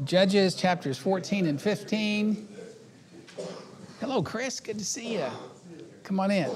Judges chapters 14 and 15. Hello, Chris. Good to see you. Come on in.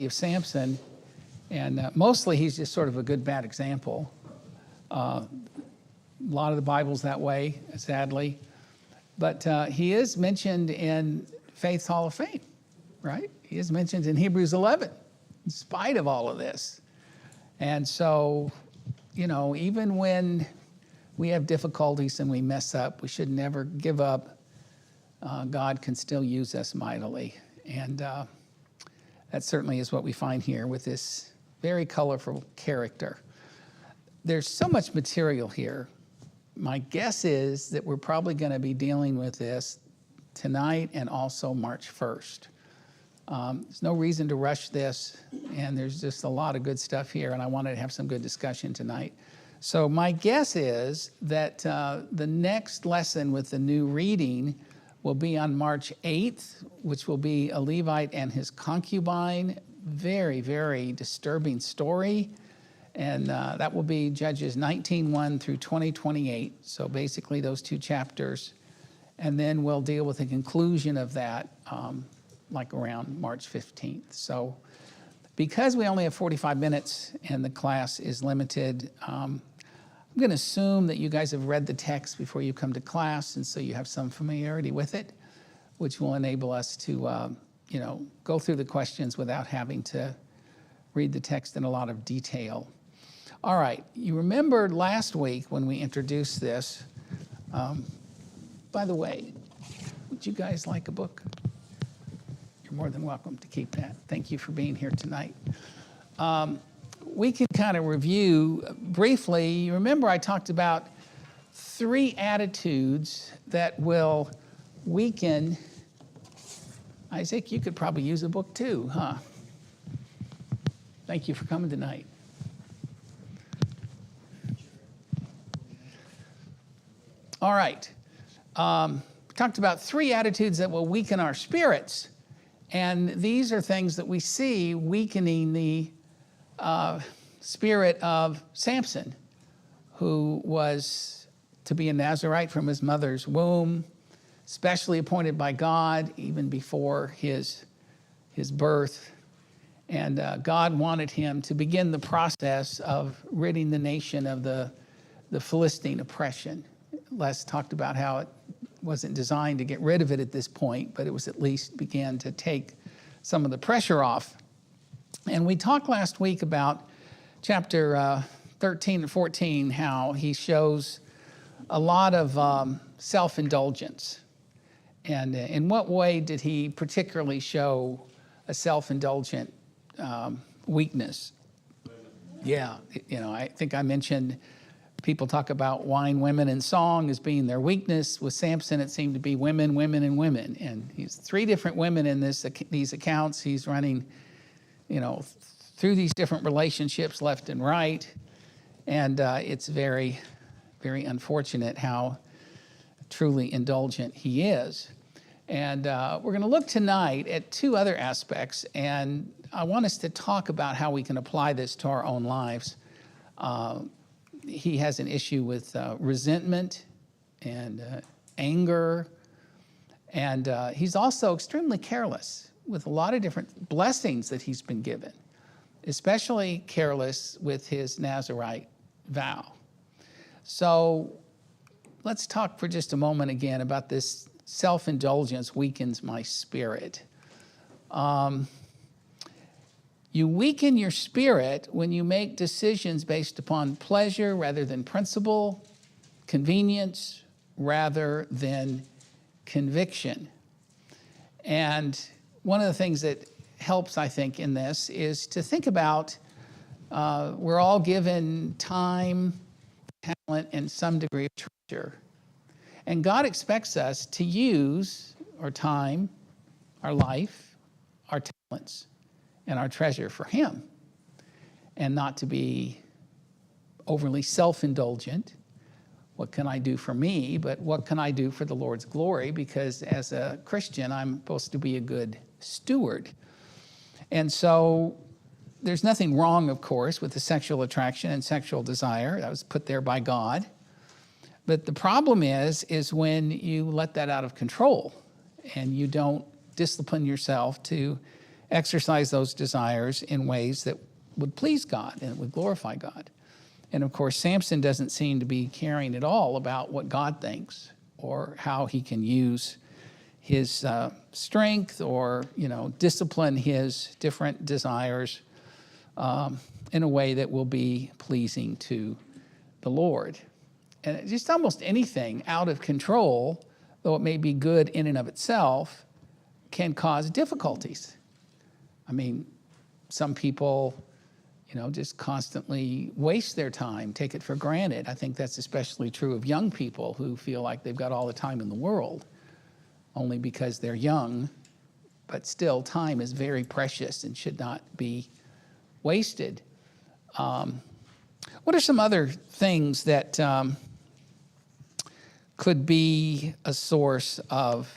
Of Samson, and mostly he's just sort of a good, bad example. A lot of the Bible's that way, sadly. But he is mentioned in Faith's Hall of Fame, right? He is mentioned in Hebrews 11, in spite of all of this. And so, you know, even when we have difficulties and we mess up, we should never give up. God can still use us mightily. And that certainly is what we find here with this very colorful character. There's so much material here. My guess is that we're probably going to be dealing with this tonight and also March 1st. There's no reason to rush this, and there's just a lot of good stuff here, and I wanted to have some good discussion tonight. So my guess is that the next lesson with the new reading will be on March 8th, which will be a Levite and his concubine. Very, very disturbing story. And that will be Judges 19:1 through 20:28. So basically those two chapters. And then we'll deal with the conclusion of that like around March 15th. So because we only have 45 minutes and the class is limited, I'm going to assume that you guys have read the text before you come to class, and so you have some familiarity with it, which will enable us to, go through the questions without having to read the text in a lot of detail. All right, you remember last week when we introduced this. By the way, would you guys like a book? You're more than welcome to keep that. Thank you for being here tonight. We can kind of review briefly. You remember I talked about 3 attitudes that will weaken. Isaac, you could probably use a book too, huh? Thank you for coming tonight. All right. We talked about 3 attitudes that will weaken our spirits. And these are things that we see weakening the spirit of Samson, who was to be a Nazirite from his mother's womb, specially appointed by God even before his birth. And God wanted him to begin the process of ridding the nation of the Philistine oppression. Les talked about how it wasn't designed to get rid of it at this point, but it was at least began to take some of the pressure off. And we talked last week about chapter 13 and 14, how he shows a lot of self-indulgence. And in what way did he particularly show a self-indulgent weakness? Yeah, I think I mentioned people talk about wine, women, and song as being their weakness. With Samson, it seemed to be women, women, and women. And he's 3 different women in these accounts. He's running, through these different relationships left and right. And it's very, very unfortunate how truly indulgent he is. And we're going to look tonight at 2 other aspects. And I want us to talk about how we can apply this to our own lives. He has an issue with resentment and anger. And he's also extremely careless with a lot of different blessings that he's been given, especially careless with his Nazirite vow. So let's talk for just a moment again about this self-indulgence weakens my spirit. You weaken your spirit when you make decisions based upon pleasure rather than principle, convenience rather than conviction. And one of the things that helps, I think, in this is to think about we're all given time, talent, and some degree of treasure. And God expects us to use our time, our life, our talents, and our treasure for him, and not to be overly self-indulgent. What can I do for me? But what can I do for the Lord's glory? Because as a Christian, I'm supposed to be a good steward. And so there's nothing wrong, of course, with the sexual attraction and sexual desire. That was put there by God. But the problem is when you let that out of control and you don't discipline yourself to exercise those desires in ways that would please God and would glorify God. And of course, Samson doesn't seem to be caring at all about what God thinks or how he can use his strength or, discipline his different desires in a way that will be pleasing to the Lord. And just almost anything out of control, though it may be good in and of itself, can cause difficulties. I mean, some people, just constantly waste their time, take it for granted. I think that's especially true of young people who feel like they've got all the time in the world, only because they're young. But still, time is very precious and should not be wasted. What are some other things that could be a source of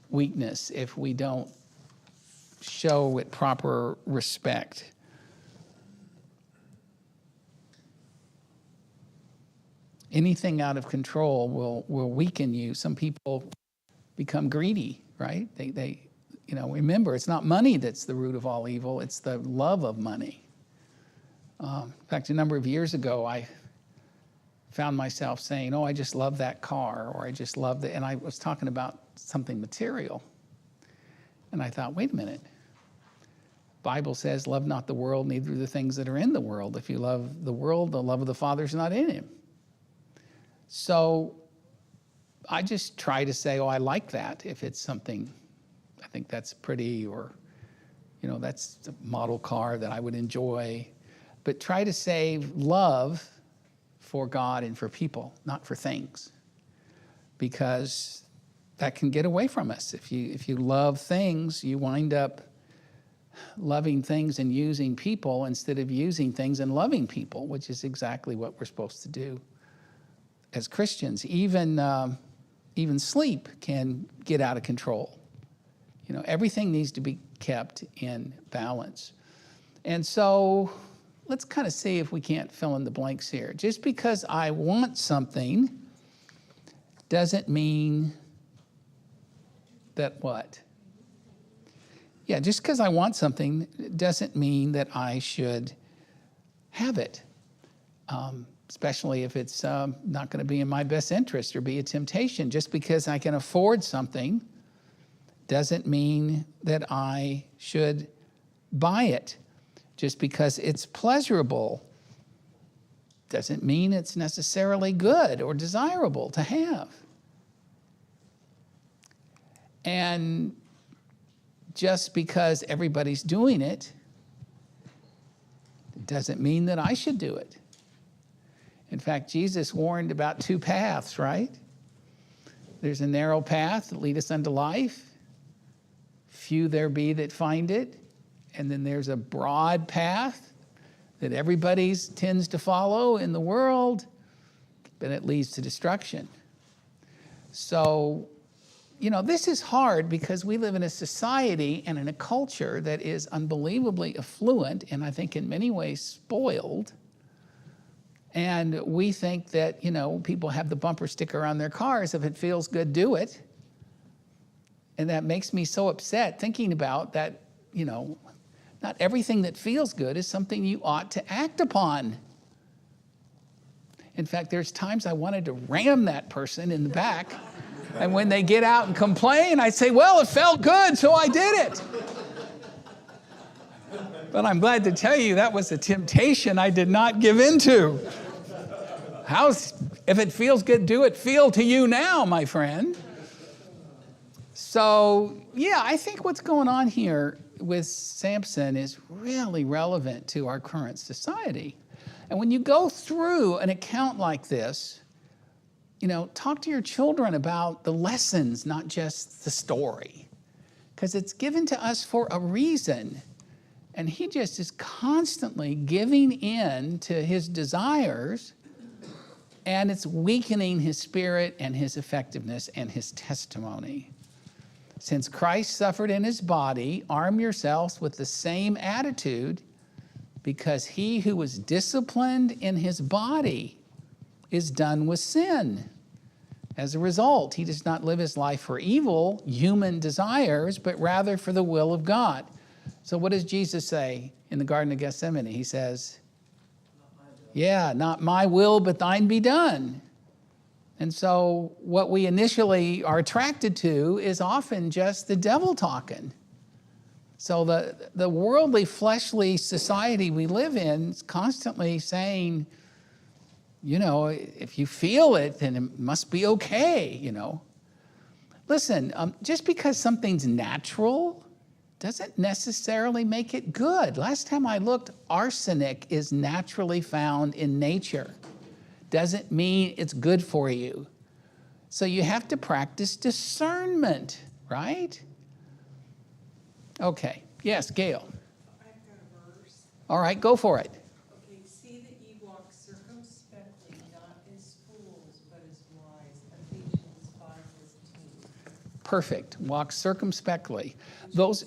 weakness if we don't show it proper respect? Anything out of control will weaken you. Some people become greedy, right? They remember, it's not money that's the root of all evil, it's the love of money. In fact, a number of years ago, I found myself saying, I just love that car, or I just love and I was talking about something material. And I thought, wait a minute. Bible says, love not the world, neither the things that are in the world. If you love the world, the love of the Father's not in him. So I just try to say, I like that. If it's something, I think that's pretty, or, that's a model car that I would enjoy. But try to save love for God and for people, not for things. Because that can get away from us. If you love things, you wind up loving things and using people instead of using things and loving people, which is exactly what we're supposed to do as Christians. Even sleep can get out of control. Everything needs to be kept in balance. And so let's kind of see if we can't fill in the blanks here. Just because I want something doesn't mean that what? Yeah, just because I want something doesn't mean that I should have it. Especially if it's not going to be in my best interest or be a temptation. Just because I can afford something doesn't mean that I should buy it. Just because it's pleasurable doesn't mean it's necessarily good or desirable to have. And just because everybody's doing it doesn't mean that I should do it. In fact, Jesus warned about two paths, right? There's a narrow path that leads us unto life. Few there be that find it. And then there's a broad path that everybody tends to follow in the world, but it leads to destruction. So, this is hard because we live in a society and in a culture that is unbelievably affluent and I think in many ways spoiled. And we think that, people have the bumper sticker on their cars. If it feels good, do it. And that makes me so upset thinking about that, not everything that feels good is something you ought to act upon. In fact, there's times I wanted to ram that person in the back. And when they get out and complain, I say, well, it felt good, so I did it. But I'm glad to tell you that was a temptation I did not give into. If it feels good, do it feel to you now, my friend. So, I think what's going on here with Samson is really relevant to our current society. And when you go through an account like this, talk to your children about the lessons, not just the story. Because it's given to us for a reason. And he just is constantly giving in to his desires, and it's weakening his spirit and his effectiveness and his testimony. Since Christ suffered in his body, arm yourselves with the same attitude, because he who was disciplined in his body is done with sin. As a result, he does not live his life for evil, human desires, but rather for the will of God. So what does Jesus say in the Garden of Gethsemane? He says, not my will, but thine be done. And so what we initially are attracted to is often just the devil talking. So the worldly, fleshly society we live in is constantly saying, if you feel it, then it must be okay, Listen, just because something's natural doesn't necessarily make it good. Last time I looked, arsenic is naturally found in nature. Doesn't mean it's good for you. So you have to practice discernment, right? Okay. Yes, Gail. I've got a verse. All right, go for it. Okay, see that ye walk circumspectly, not as fools, but as wise. Ephesians 5:15. Perfect. Walk circumspectly. Those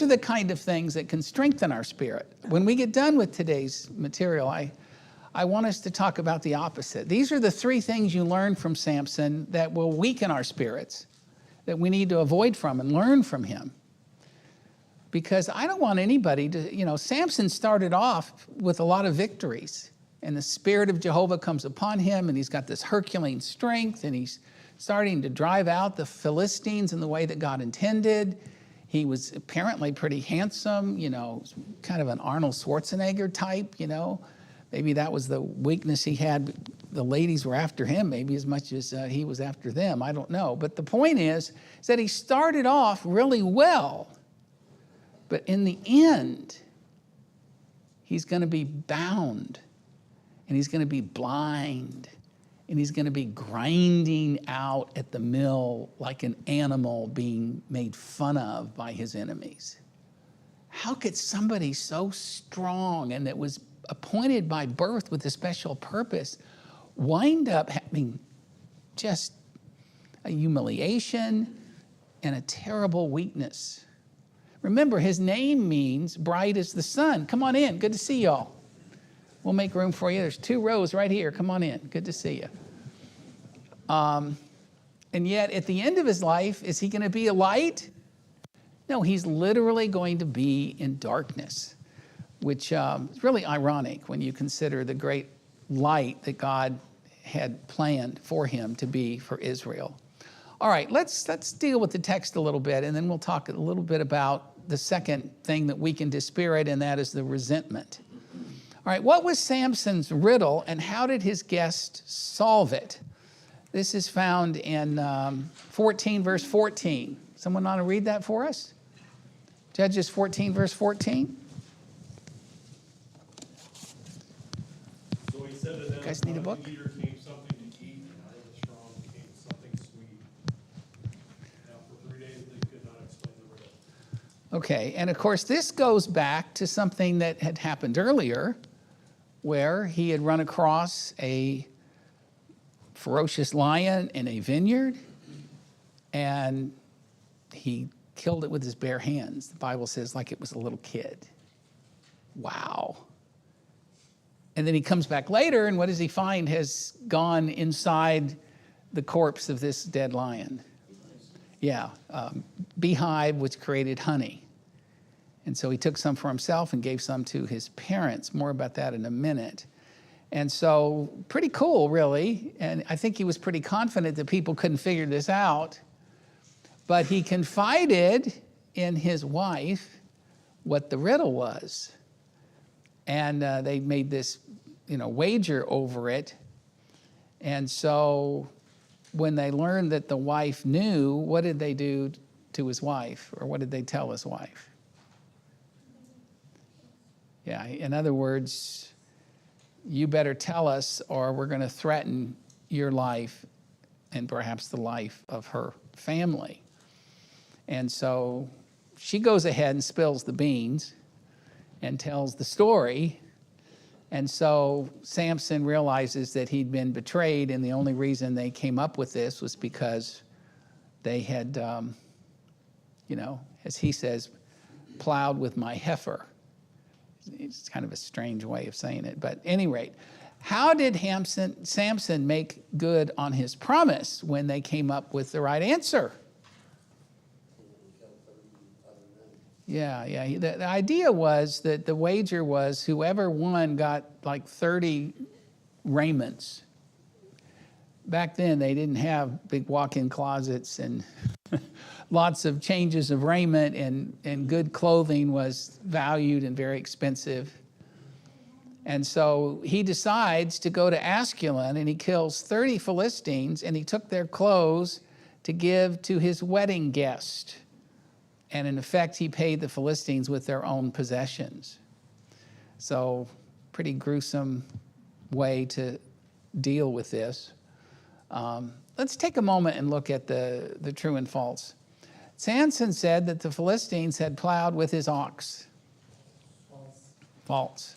are the kind of things that can strengthen our spirit. When we get done with today's material, I want us to talk about the opposite. These are the three things you learn from Samson that will weaken our spirits, that we need to avoid from and learn from him. Because I don't want anybody to, Samson started off with a lot of victories, and the Spirit of Jehovah comes upon him, and he's got this Herculean strength, and he's starting to drive out the Philistines in the way that God intended. He was apparently pretty handsome, kind of an Arnold Schwarzenegger type, Maybe that was the weakness he had. The ladies were after him maybe as much as he was after them. I don't know. But the point is that he started off really well. But in the end, he's going to be bound, and he's going to be blind, and he's going to be grinding out at the mill like an animal being made fun of by his enemies. How could somebody so strong and that was appointed by birth with a special purpose wind up having just a humiliation and a terrible weakness? Remember, his name means bright as the sun. Come on in. Good to see y'all. We'll make room for you. There's 2 rows right here. Come on in. Good to see you. And yet, at the end of his life, is he going to be a light? No, he's literally going to be in darkness, which is really ironic when you consider the great light that God had planned for him to be for Israel. All right, let's deal with the text a little bit, and then we'll talk a little bit about the second thing that weakened his spirit, and that is the resentment. All right, what was Samson's riddle, and how did his guest solve it? This is found in 14, verse 14. Someone want to read that for us? Judges 14, verse 14. So he said to them, You guys need a book? Out of the eater came something to eat, and out of the strong came something sweet. Now for 3 days they could not explain the riddle. Okay, and of course this goes back to something that had happened earlier, where he had run across a ferocious lion in a vineyard, and he killed it with his bare hands. The Bible says like it was a little kid. Wow. And then he comes back later, and what does he find has gone inside the corpse of this dead lion? Yeah, beehive which created honey. And so he took some for himself and gave some to his parents. More about that in a minute. And so pretty cool, really. And I think he was pretty confident that people couldn't figure this out. But he confided in his wife what the riddle was. And they made this, wager over it. And so when they learned that the wife knew, what did they do to his wife? Or what did they tell his wife? Yeah, in other words, you better tell us or we're going to threaten your life and perhaps the life of her family. And so she goes ahead and spills the beans and tells the story. And so Samson realizes that he'd been betrayed, and the only reason they came up with this was because they had, as he says, plowed with my heifer. It's kind of a strange way of saying it. But at any rate, how did Samson make good on his promise when they came up with the right answer? Yeah. The idea was that the wager was whoever won got like 30 raiments. back then they didn't have big walk-in closets and lots of changes of raiment, and good clothing was valued and very expensive. And so he decides to go to Ascalon, and he kills 30 Philistines, and he took their clothes to give to his wedding guest. And in effect, he paid the Philistines with their own possessions. So pretty gruesome way to deal with this. Let's take a moment and look at the true and false. Samson said that the Philistines had plowed with his ox. False.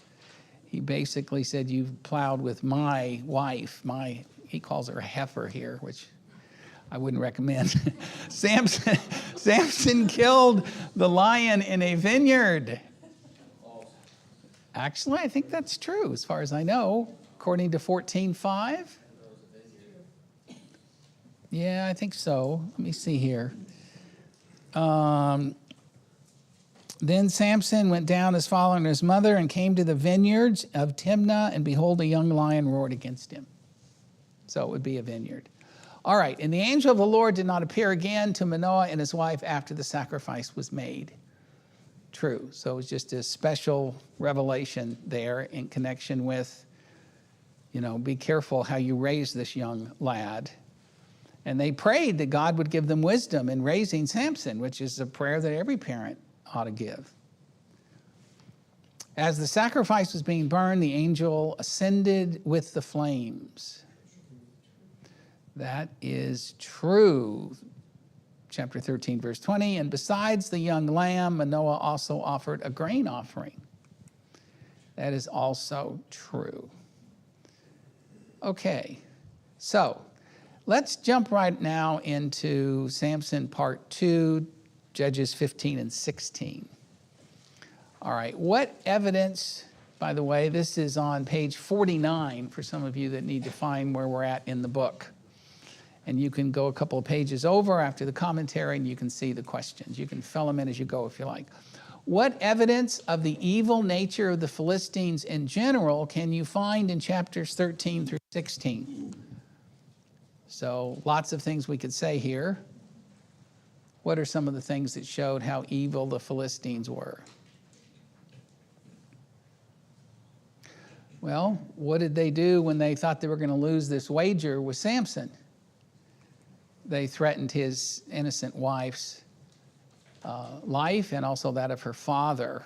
He basically said, you've plowed with my wife, he calls her a heifer here, which I wouldn't recommend. Samson killed the lion in a vineyard. Actually, I think that's true, as far as I know, according to 14:5. Yeah, I think so. Let me see here. Then Samson went down his father and his mother and came to the vineyards of Timnah, and behold, a young lion roared against him. So it would be a vineyard. All right, and the angel of the Lord did not appear again to Manoah and his wife after the sacrifice was made. True. So it was just a special revelation there in connection with, be careful how you raise this young lad. And they prayed that God would give them wisdom in raising Samson, which is a prayer that every parent ought to give. As the sacrifice was being burned, the angel ascended with the flames. That is true. Chapter 13, verse 20. And besides the young lamb, Manoah also offered a grain offering. That is also true. Okay, so let's jump right now into Samson part 2, Judges 15 and 16. All right, what evidence, by the way, this is on page 49 for some of you that need to find where we're at in the book. And you can go a couple of pages over after the commentary, and you can see the questions. You can fill them in as you go if you like. What evidence of the evil nature of the Philistines in general can you find in chapters 13 through 16? So lots of things we could say here. What are some of the things that showed how evil the Philistines were? Well, what did they do when they thought they were going to lose this wager with Samson? They threatened his innocent wife's life and also that of her father.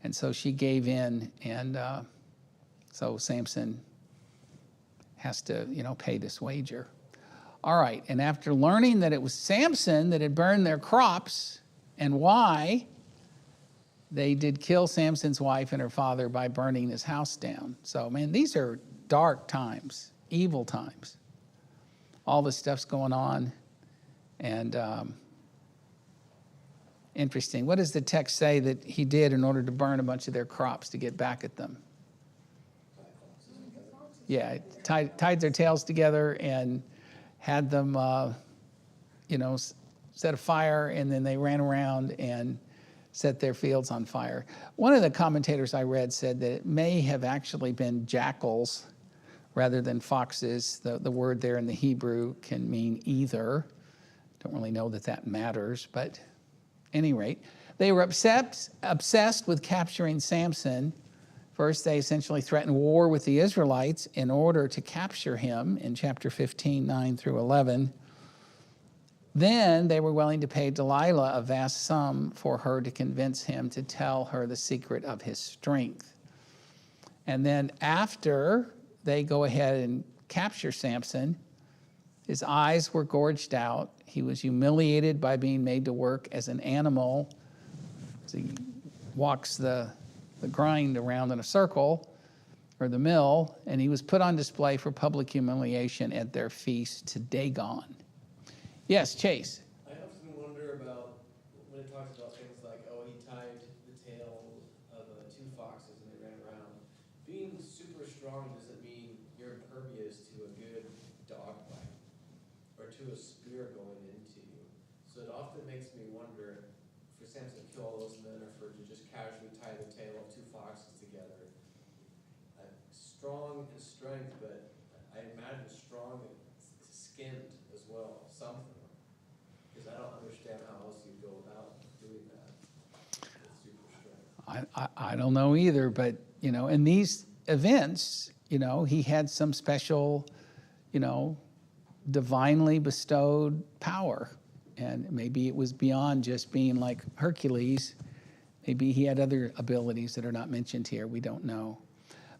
And so she gave in, and so Samson has to, pay this wager. All right, and after learning that it was Samson that had burned their crops and why, they did kill Samson's wife and her father by burning his house down. So, man, these are dark times, evil times. All this stuff's going on, and interesting. What does the text say that he did in order to burn a bunch of their crops to get back at them? Yeah, tied their tails together and had them, set a fire, and then they ran around and set their fields on fire. One of the commentators I read said that it may have actually been jackals rather than foxes. The word there in the Hebrew can mean either. Don't really know that matters, but at any rate, they were obsessed with capturing Samson. First, they essentially threatened war with the Israelites in order to capture him in chapter 15, 9 through 11. Then they were willing to pay Delilah a vast sum for her to convince him to tell her the secret of his strength. And then after they go ahead and capture Samson, his eyes were gorged out. He was humiliated by being made to work as an animal. So he walks the grind around in a circle, or the mill, and he was put on display for public humiliation at their feast to Dagon. Yes, Chase. I often wonder about when it talks about things like, he tied the tail of two foxes and they ran around. Being super strong doesn't mean you're impervious to a good dog bite or to a spear going into you. So it often makes me wonder, for Samson to kill all those men or for to just casually tie the tail of two foxes together. Strong in strength, but I imagine strong I don't know either, but, in these events, he had some special, divinely bestowed power. And maybe it was beyond just being like Hercules. Maybe he had other abilities that are not mentioned here. We don't know.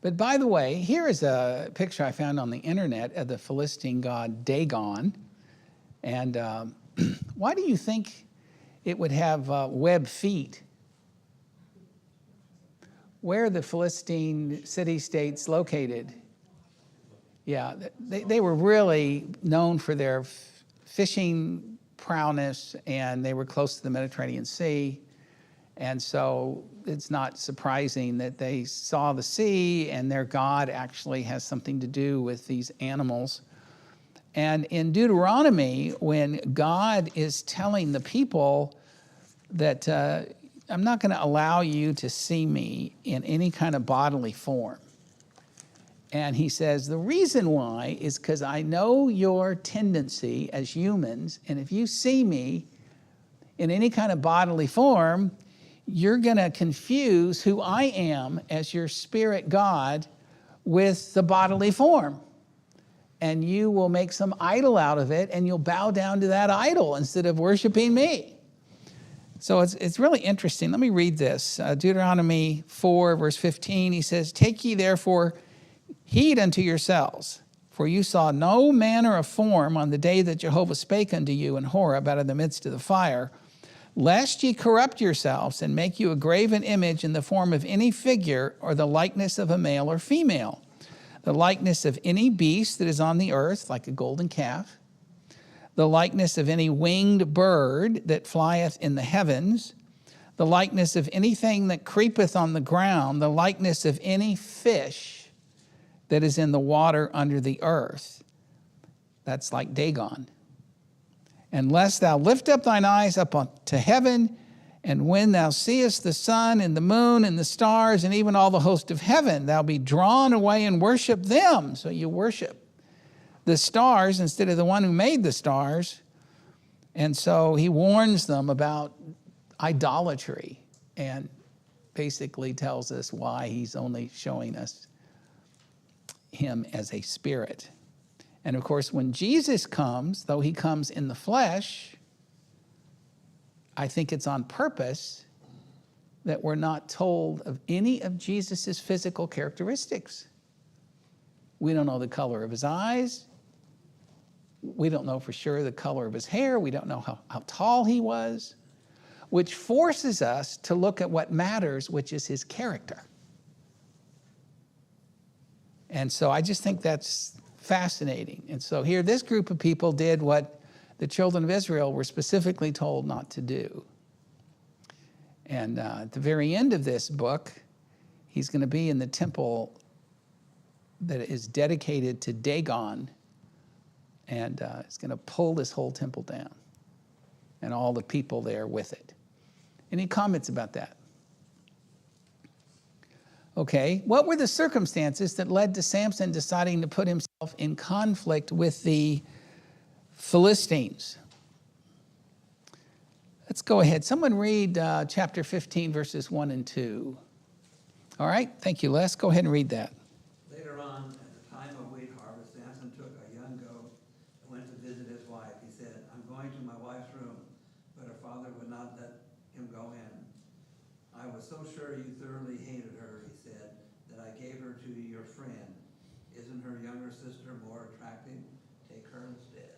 But by the way, here is a picture I found on the internet of the Philistine god Dagon. And why do you think it would have web feet? Where are the Philistine city-states located? Yeah, they were really known for their fishing prowess, and they were close to the Mediterranean Sea. And so it's not surprising that they saw the sea, and their god actually has something to do with these animals. And in Deuteronomy, when God is telling the people that I'm not going to allow you to see me in any kind of bodily form. And he says, the reason why is because I know your tendency as humans, and if you see me in any kind of bodily form, you're going to confuse who I am as your spirit God with the bodily form. And you will make some idol out of it, and you'll bow down to that idol instead of worshiping me. So it's really interesting. Let me read this. Deuteronomy 4, verse 15, he says, take ye therefore heed unto yourselves, for you saw no manner of form on the day that Jehovah spake unto you in Horeb out of the midst of the fire, lest ye corrupt yourselves and make you a graven image in the form of any figure or the likeness of a male or female, the likeness of any beast that is on the earth, like a golden calf, the likeness of any winged bird that flieth in the heavens, the likeness of anything that creepeth on the ground, the likeness of any fish that is in the water under the earth. That's like Dagon. Unless thou lift up thine eyes up to heaven, and when thou seest the sun and the moon and the stars and even all the host of heaven, thou be drawn away and worship them. So you worship the stars instead of the one who made the stars. And so he warns them about idolatry and basically tells us why he's only showing us him as a spirit. And of course, when Jesus comes, though he comes in the flesh, I think it's on purpose that we're not told of any of Jesus's physical characteristics. We don't know the color of his eyes. We don't know for sure the color of his hair. We don't know how tall he was, which forces us to look at what matters, which is his character. And so I just think that's fascinating. And so here, this group of people did what the children of Israel were specifically told not to do. And at the very end of this book, he's going to be in the temple that is dedicated to Dagon, and it's going to pull this whole temple down and all the people there with it. Any comments about that? Okay, what were the circumstances that led to Samson deciding to put himself in conflict with the Philistines? Let's go ahead. Someone read chapter 15, verses 1 and 2. All right, thank you, Les. Go ahead and read that. Later on, at the time of wheat harvest, Samson took a young goat and went to visit his wife. He said, I'm going to my wife's room, but her father would not let him go in. I was so sure you thoroughly hated her, he said, that I gave her to your friend. Isn't her younger sister more attractive? Take her instead.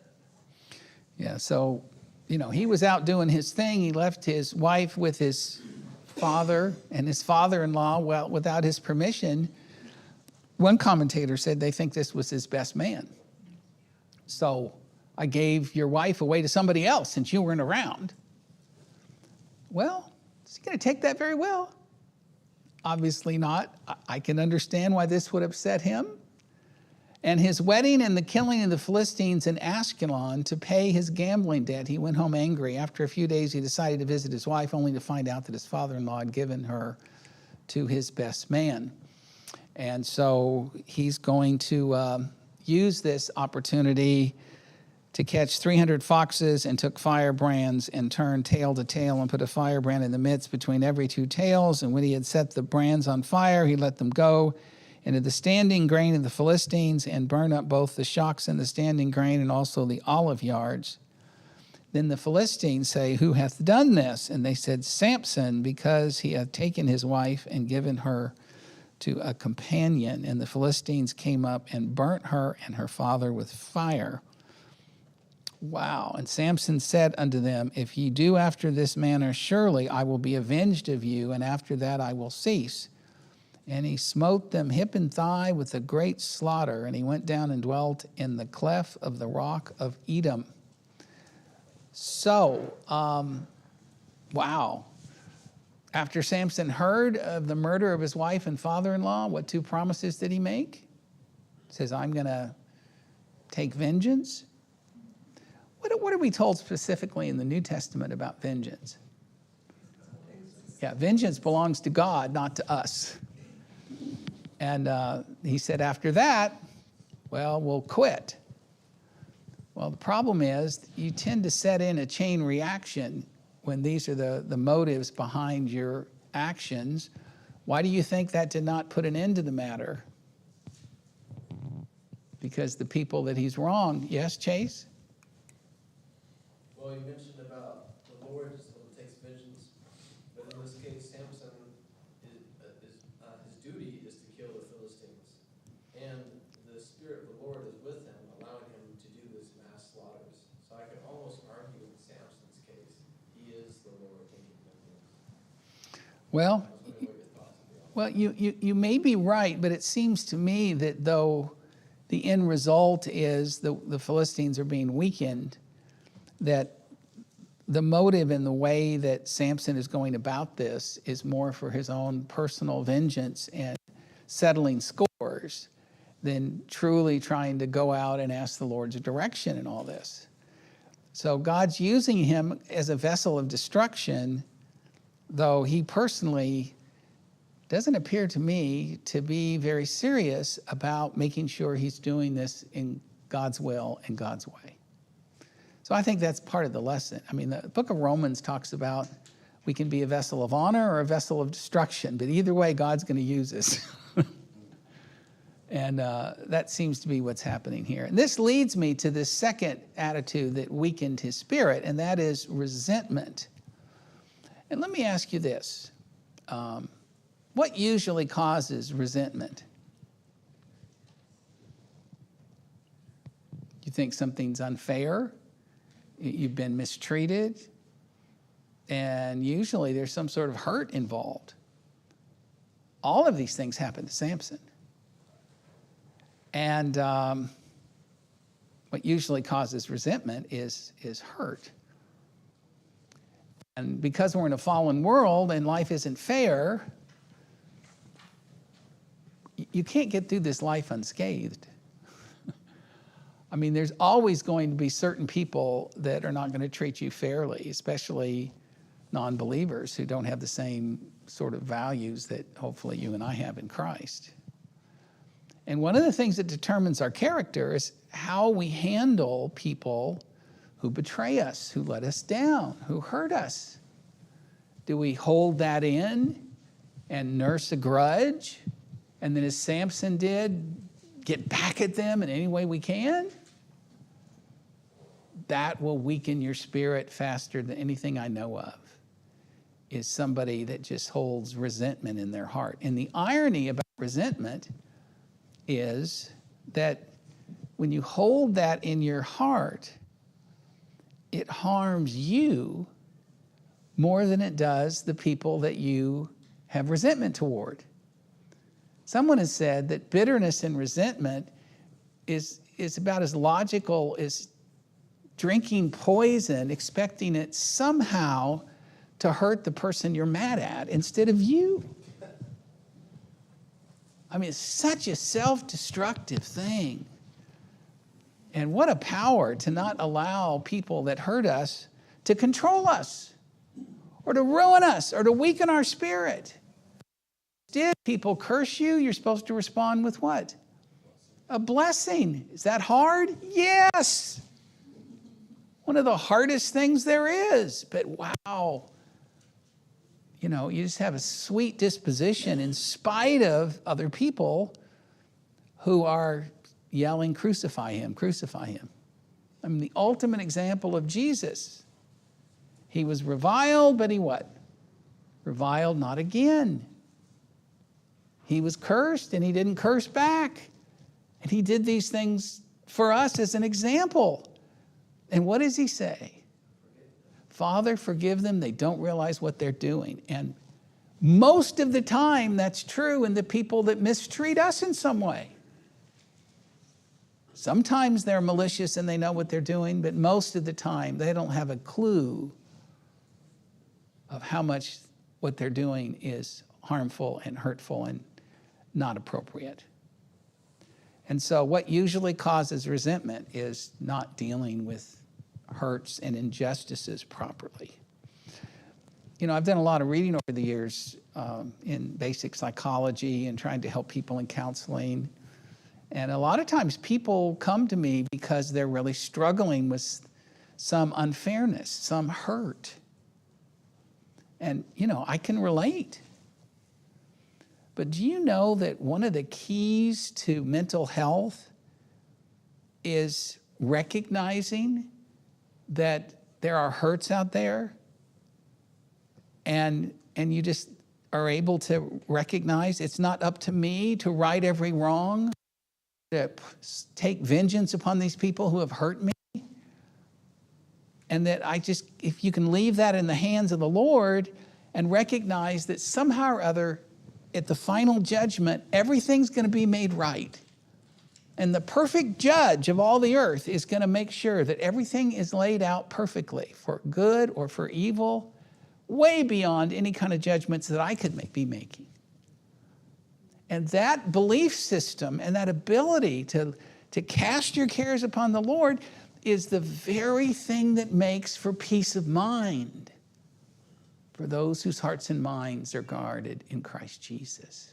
Yeah, so, he was out doing his thing. He left his wife with his father and his father-in-law, well, without his permission. One commentator said they think this was his best man. So I gave your wife away to somebody else since you weren't around. Well, is he going to take that very well? Obviously not. I can understand why this would upset him. And his wedding and the killing of the Philistines in Ashkelon to pay his gambling debt, he went home angry. After a few days, he decided to visit his wife, only to find out that his father-in-law had given her to his best man. And so he's going to use this opportunity to catch 300 foxes, and took firebrands and turned tail to tail and put a firebrand in the midst between every two tails. And when he had set the brands on fire, he let them go into the standing grain of the Philistines and burned up both the shocks and the standing grain and also the olive yards. Then the Philistines say, who hath done this? And they said, Samson, because he hath taken his wife and given her to a companion. And the Philistines came up and burnt her and her father with fire. Wow. And Samson said unto them, if ye do after this manner, surely I will be avenged of you, and after that I will cease. And he smote them hip and thigh with a great slaughter, and he went down and dwelt in the cleft of the rock of Edom. So, wow. After Samson heard of the murder of his wife and father-in-law, what two promises did he make? He says, I'm going to take vengeance. What are we told specifically in the New Testament about vengeance? Yeah, vengeance belongs to God, not to us. And he said, after that, well, we'll quit. Well, the problem is you tend to set in a chain reaction when these are the motives behind your actions. Why do you think that did not put an end to the matter? Because the people that he's wronged, yes, Chase? Well, you mentioned about the Lord takes vengeance, but in this case, Samson, his duty is to kill the Philistines. And the Spirit of the Lord is with him, allowing him to do this mass slaughters. So I could almost argue in Samson's case, he is the Lord taking vengeance. Well, I was wondering what your thoughts would be on that. well, you may be right, but it seems to me that though the end result is the Philistines are being weakened, that the motive and the way that Samson is going about this is more for his own personal vengeance and settling scores than truly trying to go out and ask the Lord's direction in all this. So God's using him as a vessel of destruction, though he personally doesn't appear to me to be very serious about making sure he's doing this in God's will and God's way. So I think that's part of the lesson. I mean, the book of Romans talks about we can be a vessel of honor or a vessel of destruction, but either way, God's going to use us. And that seems to be what's happening here. And this leads me to this second attitude that weakened his spirit, and that is resentment. And let me ask you this. What usually causes resentment? You think something's unfair? You've been mistreated? And usually there's some sort of hurt involved. All of these things happened to Samson. And what usually causes resentment is hurt. And because we're in a fallen world and life isn't fair, you can't get through this life unscathed. I mean, there's always going to be certain people that are not going to treat you fairly, especially non-believers who don't have the same sort of values that hopefully you and I have in Christ. And one of the things that determines our character is how we handle people who betray us, who let us down, who hurt us. Do we hold that in and nurse a grudge? And then as Samson did, get back at them in any way we can? That will weaken your spirit faster than anything I know of, is somebody that just holds resentment in their heart. And the irony about resentment is that when you hold that in your heart, it harms you more than it does the people that you have resentment toward. Someone has said that bitterness and resentment is about as logical as drinking poison, expecting it somehow to hurt the person you're mad at instead of you. I mean, it's such a self-destructive thing. And what a power to not allow people that hurt us to control us or to ruin us or to weaken our spirit. Instead, people curse you, you're supposed to respond with what? A blessing. Is that hard? Yes. One of the hardest things there is. But wow, you know, you just have a sweet disposition in spite of other people who are yelling, crucify him, crucify him. I mean, the ultimate example of Jesus. He was reviled, but he what? Reviled not again. He was cursed, and he didn't curse back. And he did these things for us as an example. And what does he say? Father, forgive them. They don't realize what they're doing. And most of the time, that's true in the people that mistreat us in some way. Sometimes they're malicious and they know what they're doing, but most of the time, they don't have a clue of how much what they're doing is harmful and hurtful and not appropriate. And so what usually causes resentment is not dealing with hurts and injustices properly. You know, I've done a lot of reading over the years in basic psychology and trying to help people in counseling. And a lot of times people come to me because they're really struggling with some unfairness, some hurt. And, you know, I can relate. But do you know that one of the keys to mental health is recognizing that there are hurts out there, and you just are able to recognize it's not up to me to right every wrong, to take vengeance upon these people who have hurt me, and that if you can leave that in the hands of the Lord and recognize that somehow or other at the final judgment, everything's going to be made right. And the perfect judge of all the earth is going to make sure that everything is laid out perfectly for good or for evil, way beyond any kind of judgments that I could be making. And that belief system and that ability to cast your cares upon the Lord is the very thing that makes for peace of mind for those whose hearts and minds are guarded in Christ Jesus.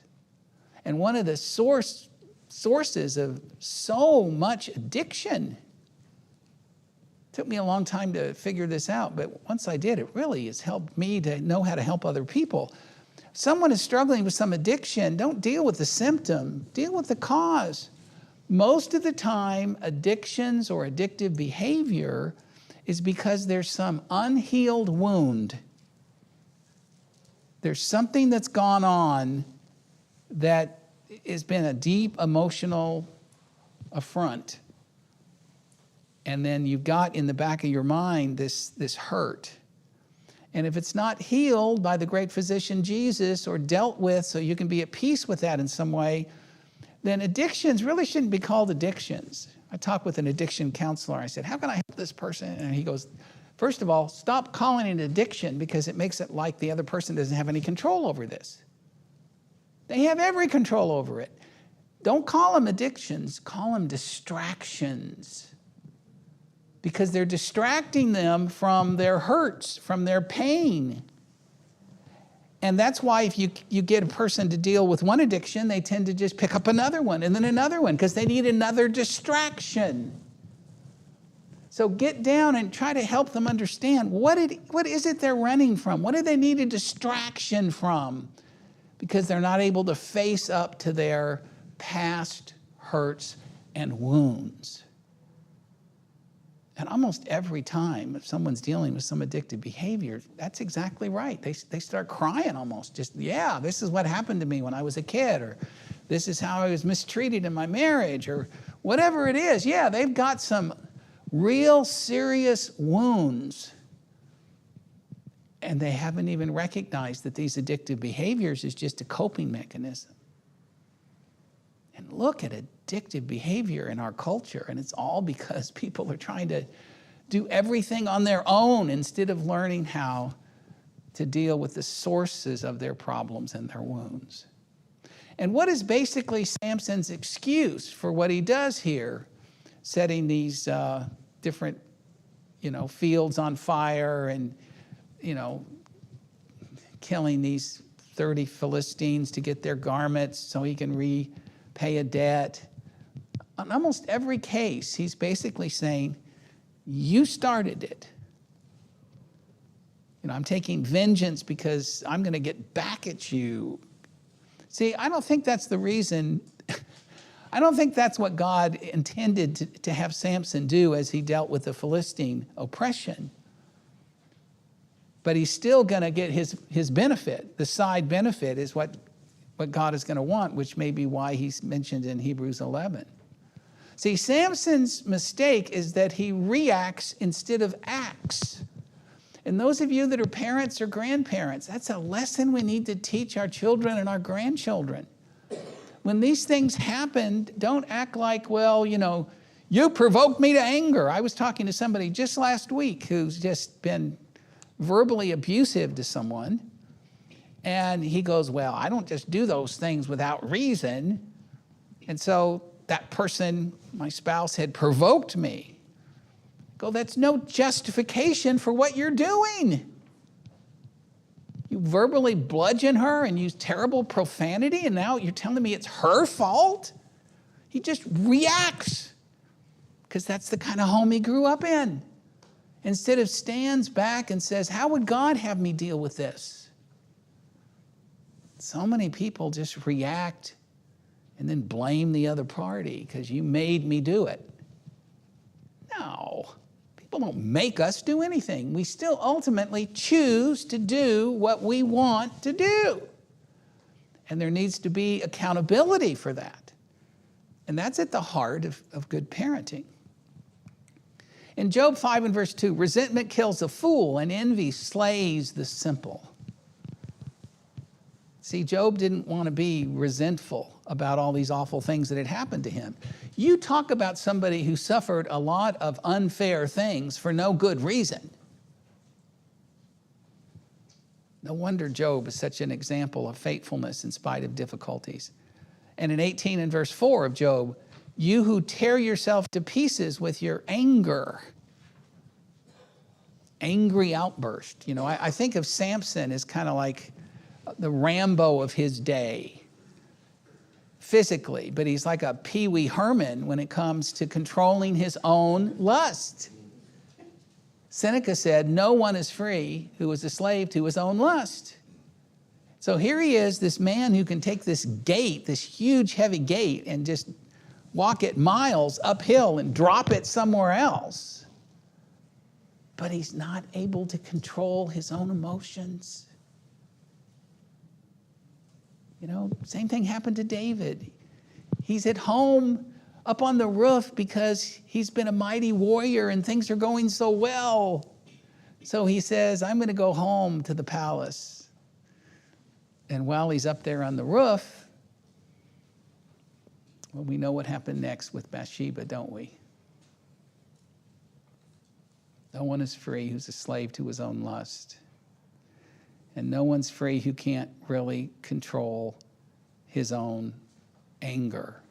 And one of the sources of so much addiction. It took me a long time to figure this out, but once I did, it really has helped me to know how to help other people. If someone is struggling with some addiction, don't deal with the symptom, deal with the cause. Most of the time, addictions or addictive behavior is because there's some unhealed wound. There's something that's gone on that has been a deep emotional affront. And then you've got in the back of your mind this hurt. And if it's not healed by the great physician Jesus or dealt with so you can be at peace with that in some way, then addictions really shouldn't be called addictions. I talked with an addiction counselor. I said, how can I help this person? And he goes, first of all, stop calling it addiction because it makes it like the other person doesn't have any control over this. They have every control over it. Don't call them addictions, call them distractions. Because they're distracting them from their hurts, from their pain. And that's why if you get a person to deal with one addiction, they tend to just pick up another one and then another one because they need another distraction. So get down and try to help them understand what is it they're running from? What do they need a distraction from? Because they're not able to face up to their past hurts and wounds. And almost every time if someone's dealing with some addictive behavior, that's exactly right. They start crying almost. Just, yeah, this is what happened to me when I was a kid, or this is how I was mistreated in my marriage, or whatever it is. Yeah, they've got some real serious wounds. And they haven't even recognized that these addictive behaviors is just a coping mechanism. And look at addictive behavior in our culture, and it's all because people are trying to do everything on their own instead of learning how to deal with the sources of their problems and their wounds. And what is basically Samson's excuse for what he does here, setting these different, fields on fire and, killing these 30 Philistines to get their garments so he can repay a debt? On almost every case, he's basically saying, You started it. I'm taking vengeance because I'm going to get back at you. See, I don't think that's the reason. I don't think that's what God intended to have Samson do as he dealt with the Philistine oppression. But he's still going to get his benefit. The side benefit is what God is going to want, which may be why he's mentioned in Hebrews 11. See, Samson's mistake is that he reacts instead of acts. And those of you that are parents or grandparents, that's a lesson we need to teach our children and our grandchildren. When these things happen, don't act like, well, you provoked me to anger. I was talking to somebody just last week who's just been verbally abusive to someone. And he goes, well, I don't just do those things without reason. And so that person, my spouse, had provoked me. Go, that's no justification for what you're doing. You verbally bludgeon her and use terrible profanity, and now you're telling me it's her fault? He just reacts because that's the kind of home he grew up in. Instead of stands back and says, how would God have me deal with this? So many people just react and then blame the other party because you made me do it. No, people don't make us do anything. We still ultimately choose to do what we want to do. And there needs to be accountability for that. And that's at the heart of good parenting. In Job 5 and verse 2, resentment kills a fool and envy slays the simple. See, Job didn't want to be resentful about all these awful things that had happened to him. You talk about somebody who suffered a lot of unfair things for no good reason. No wonder Job is such an example of faithfulness in spite of difficulties. And in 18 and verse 4 of Job, you who tear yourself to pieces with your anger. Angry outburst. I think of Samson as kind of like the Rambo of his day, physically, but he's like a Pee Wee Herman when it comes to controlling his own lust. Seneca said, no one is free who is a slave to his own lust. So here he is, this man who can take this gate, this huge heavy gate, and just walk it miles uphill and drop it somewhere else. But he's not able to control his own emotions. Same thing happened to David. He's at home up on the roof because he's been a mighty warrior and things are going so well. So he says, I'm going to go home to the palace. And while he's up there on the roof, well, we know what happened next with Bathsheba, don't we? No one is free who's a slave to his own lust. And no one's free who can't really control his own anger.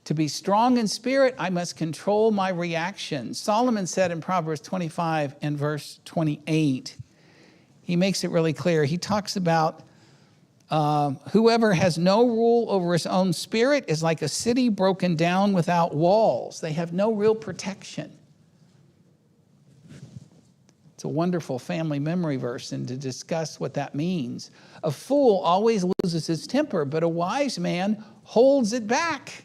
To be strong in spirit, I must control my reactions. Solomon said in Proverbs 25 and verse 28, he makes it really clear. He talks about whoever has no rule over his own spirit is like a city broken down without walls. They have no real protection. It's a wonderful family memory verse, and to discuss what that means. A fool always loses his temper, but a wise man holds it back,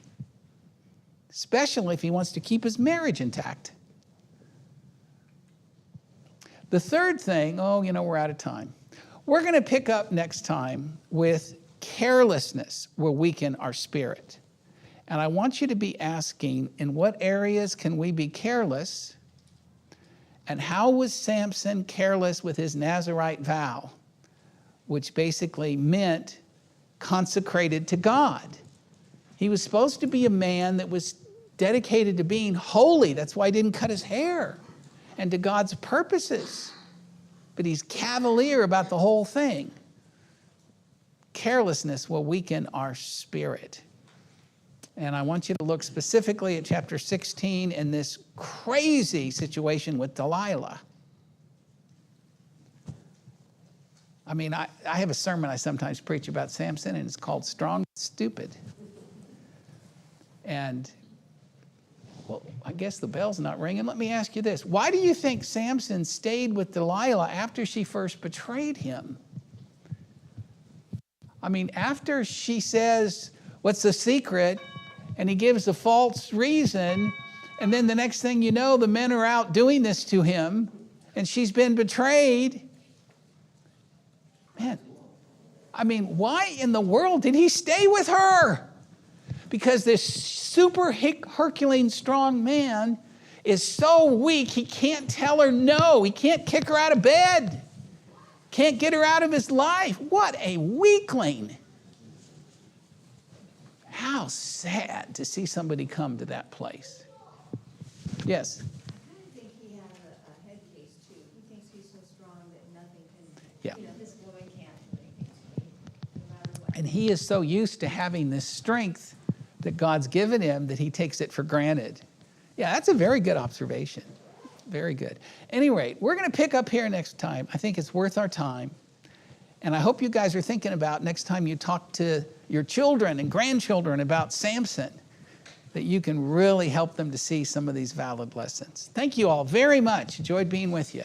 especially if he wants to keep his marriage intact. The third thing, we're out of time. We're going to pick up next time with carelessness will weaken our spirit. And I want you to be asking, in what areas can we be careless? And how was Samson careless with his Nazirite vow, which basically meant consecrated to God? He was supposed to be a man that was dedicated to being holy. That's why he didn't cut his hair, and to God's purposes. But he's cavalier about the whole thing. Carelessness will weaken our spirit. And I want you to look specifically at chapter 16 in this crazy situation with Delilah. I have a sermon I sometimes preach about Samson, and it's called Strong and Stupid. And well, I guess the bell's not ringing. Let me ask you this. Why do you think Samson stayed with Delilah after she first betrayed him? I mean, after she says, what's the secret? And he gives a false reason. And then the next thing you know, the men are out doing this to him. And she's been betrayed. Man, I mean, why in the world did he stay with her? Because this super Herculean strong man is so weak, he can't tell her no. He can't kick her out of bed. Can't get her out of his life. What a weakling. How sad to see somebody come to that place. Yes? I think he has a head case too. He thinks he's so strong that nothing can, Yeah. this woman can't do anything to me, no matter what. And he is so used to having this strength that God's given him that he takes it for granted. Yeah, that's a very good observation. Very good. At any rate, we're going to pick up here next time. I think it's worth our time. And I hope you guys are thinking about next time you talk to your children and grandchildren about Samson, that you can really help them to see some of these valid lessons. Thank you all very much. Enjoyed being with you.